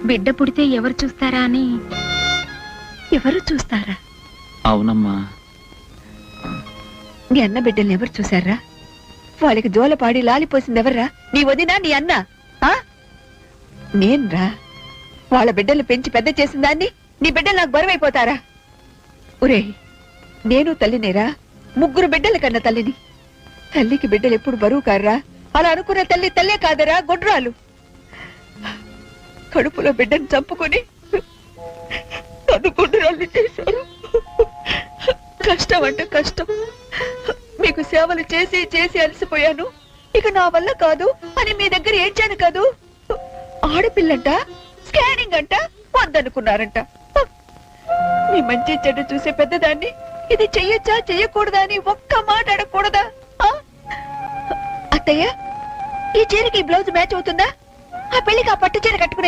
బిడ్డ పుడితే ఎవరు చూస్తారా అని. ఎవరు చూస్తారా? అవునమ్మా. నీ అన్న బిడ్డల్ని ఎవరు చూశారా? వాళ్ళకి జోలపాడి లాలిపోసింది ఎవర్రా? నీ వదినా, నీ అన్న? నేన్రా. వాళ్ళ బిడ్డలు పెంచి పెద్ద చేసిన దాన్ని నీ బిడ్డలు నాకు బరువైపోతారా? ఒరే, నేను తల్లినేరా, 3 బిడ్డల కన్నా తల్లిని. తల్లికి బిడ్డలు ఎప్పుడు బరువు కారా? అలా అనుకున్న తల్లి తల్లే కాదరా, గొడ్రాలు. కడుపులో బిడ్డను చంపుకొని నన్ను గొడ్రాలు చేశారు. కష్టం అంటే కష్టం. మీకు సేవలు చేసి చేసి అలసిపోయాను. ఇక నా వల్ల కాదు అని మీ దగ్గర ఏడ్చాను కాదు. ఆడపిల్లంట, స్కానింగ్ అంట, వద్దనుకున్నారంట. మీ మంచి చెడ్డ చూసే పెద్దదాన్ని ఇది చెయ్యొచ్చా చెయ్యకూడదా అని ఒక్క మాట అడగకూడదా? అత్తయ్య, ఈ చీరకి బ్లౌజ్ మ్యాచ్ అవుతుందా? ఆ పెళ్లికి ఆ పట్టు చీర కట్టుకునే